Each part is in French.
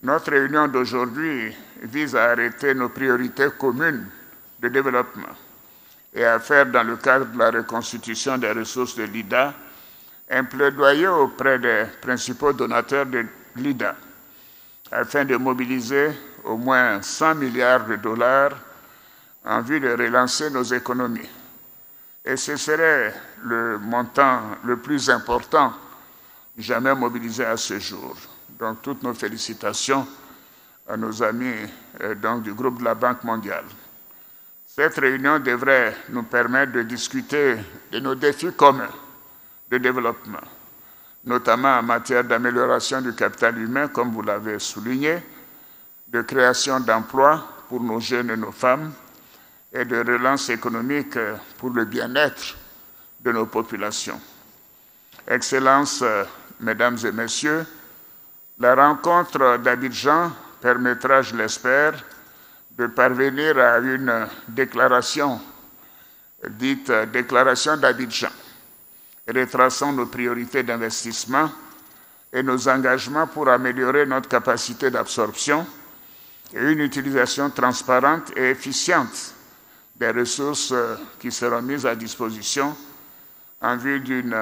Notre réunion d'aujourd'hui vise à arrêter nos priorités communes de développement et à faire, dans le cadre de la reconstitution des ressources de l'IDA, un plaidoyer auprès des principaux donateurs de l'IDA, afin de mobiliser au moins 100 milliards de dollars en vue de relancer nos économies. Et ce serait le montant le plus important jamais mobilisé à ce jour. Donc, toutes nos félicitations à nos amis du groupe de la Banque mondiale. Cette réunion devrait nous permettre de discuter de nos défis communs de développement, notamment en matière d'amélioration du capital humain, comme vous l'avez souligné, de création d'emplois pour nos jeunes et nos femmes, et de relance économique pour le bien-être de nos populations. Excellences, Mesdames et Messieurs, la rencontre d'Abidjan permettra, je l'espère, de parvenir à une déclaration, dite déclaration d'Abidjan, retraçant nos priorités d'investissement et nos engagements pour améliorer notre capacité d'absorption et une utilisation transparente et efficiente des ressources qui seront mises à disposition en vue d'une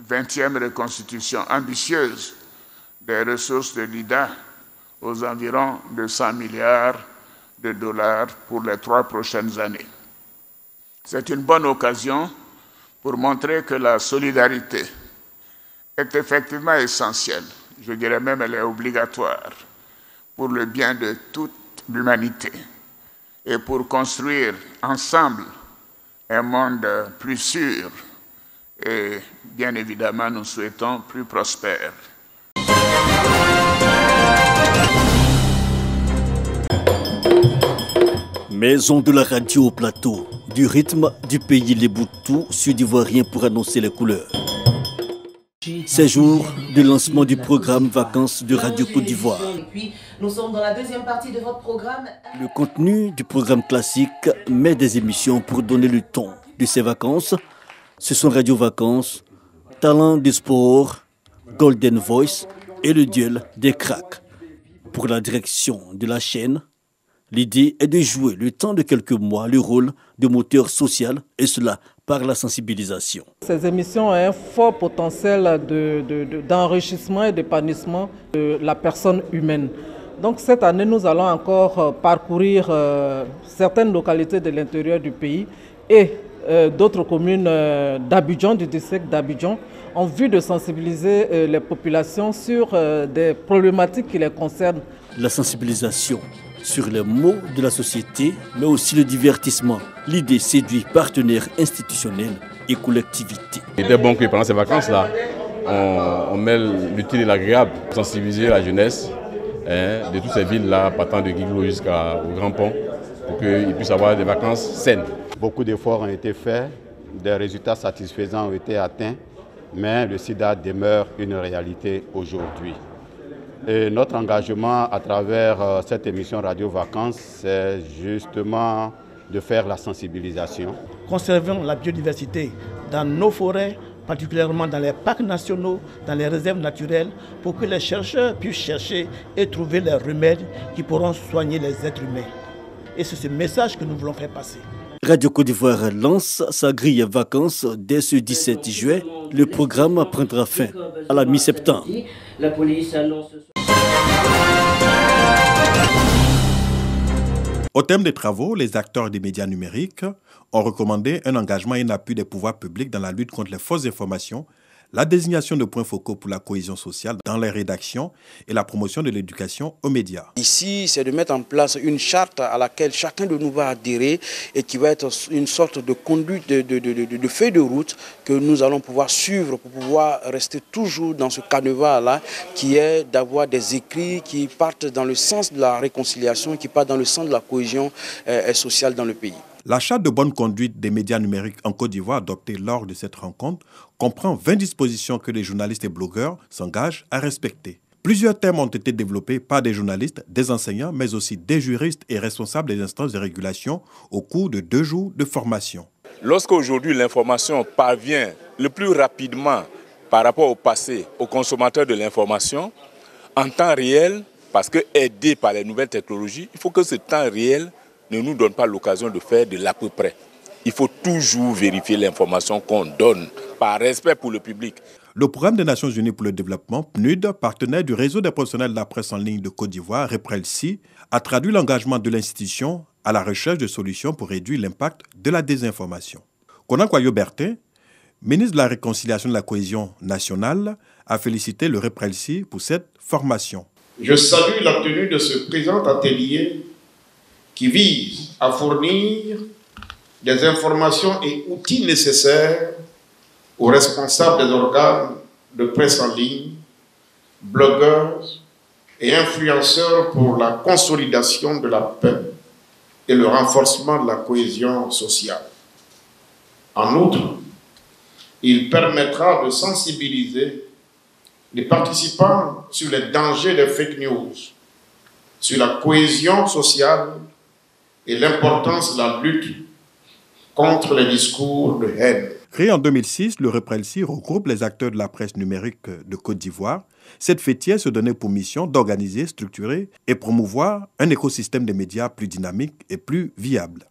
20e reconstitution ambitieuse des ressources de l'IDA aux environs de 100 milliards de dollars pour les 3 prochaines années. C'est une bonne occasion pour montrer que la solidarité est effectivement essentielle, je dirais même elle est obligatoire, pour le bien de toute l'humanité et pour construire ensemble un monde plus sûr et, bien évidemment, nous souhaitons plus prospère. Maison de la radio au plateau, du rythme du pays Léboutou, sud-ivoirien pour annoncer les couleurs. C'est jour de lancement du programme Vacances de Radio Côte d'Ivoire. Nous sommes dans la deuxième partie de votre programme. Le contenu du programme classique met des émissions pour donner le ton de ces vacances. Ce sont Radio Vacances, Talent du sport, Golden Voice et le duel des cracks. Pour la direction de la chaîne, l'idée est de jouer le temps de quelques mois le rôle de moteur social et cela par la sensibilisation. Ces émissions ont un fort potentiel d'enrichissement et d'épanouissement de la personne humaine. Donc cette année, nous allons encore parcourir certaines localités de l'intérieur du pays et d'autres communes d'Abidjan, du district d'Abidjan, en vue de sensibiliser les populations sur des problématiques qui les concernent. La sensibilisation sur les maux de la société, mais aussi le divertissement. L'idée séduit partenaires institutionnels et collectivités. Il était bon que pendant ces vacances-là, on mêle l'utile et l'agréable pour sensibiliser la jeunesse de toutes ces villes-là, partant de Guiglo jusqu'au Grand Pont, pour qu'ils puissent avoir des vacances saines. Beaucoup d'efforts ont été faits, des résultats satisfaisants ont été atteints, mais le sida demeure une réalité aujourd'hui. Et notre engagement à travers cette émission Radio Vacances, c'est justement de faire la sensibilisation. Conservons la biodiversité dans nos forêts, particulièrement dans les parcs nationaux, dans les réserves naturelles, pour que les chercheurs puissent chercher et trouver les remèdes qui pourront soigner les êtres humains. Et c'est ce message que nous voulons faire passer. Radio Côte d'Ivoire lance sa grille vacances dès ce 17 juillet. Le programme prendra fin à la mi-septembre. La police annonce... Au terme des travaux, les acteurs des médias numériques ont recommandé un engagement et un appui des pouvoirs publics dans la lutte contre les fausses informations, la désignation de points focaux pour la cohésion sociale dans les rédactions et la promotion de l'éducation aux médias. Ici, c'est de mettre en place une charte à laquelle chacun de nous va adhérer et qui va être une sorte de conduite, de feuille de route que nous allons pouvoir suivre pour pouvoir rester toujours dans ce canevas-là qui est d'avoir des écrits qui partent dans le sens de la réconciliation, qui partent dans le sens de la cohésion sociale dans le pays. La charte de bonne conduite des médias numériques en Côte d'Ivoire adoptée lors de cette rencontre comprend 20 dispositions que les journalistes et blogueurs s'engagent à respecter. Plusieurs thèmes ont été développés par des journalistes, des enseignants, mais aussi des juristes et responsables des instances de régulation au cours de 2 jours de formation. Lorsqu'aujourd'hui l'information parvient le plus rapidement par rapport au passé aux consommateurs de l'information, en temps réel, Parce que aidé par les nouvelles technologies, il faut que ce temps réel ne nous donne pas l'occasion de faire de l'à peu près. Il faut toujours vérifier l'information qu'on donne par respect pour le public. Le Programme des Nations Unies pour le développement, PNUD, partenaire du réseau des professionnels de la presse en ligne de Côte d'Ivoire, REPRELSI, a traduit l'engagement de l'institution à la recherche de solutions pour réduire l'impact de la désinformation. Konakwayo Bertin, ministre de la Réconciliation et de la Cohésion nationale, a félicité le REPRELSI pour cette formation. Je salue la tenue de ce présent atelier qui vise à fournir des informations et outils nécessaires aux responsables des organes de presse en ligne, blogueurs et influenceurs pour la consolidation de la paix et le renforcement de la cohésion sociale. En outre, il permettra de sensibiliser les participants sur les dangers des fake news, sur la cohésion sociale et l'importance de la lutte contre les discours de haine. Créé en 2006, le REPRELSI regroupe les acteurs de la presse numérique de Côte d'Ivoire. Cette fêtière se donnait pour mission d'organiser, structurer et promouvoir un écosystème des médias plus dynamique et plus viable.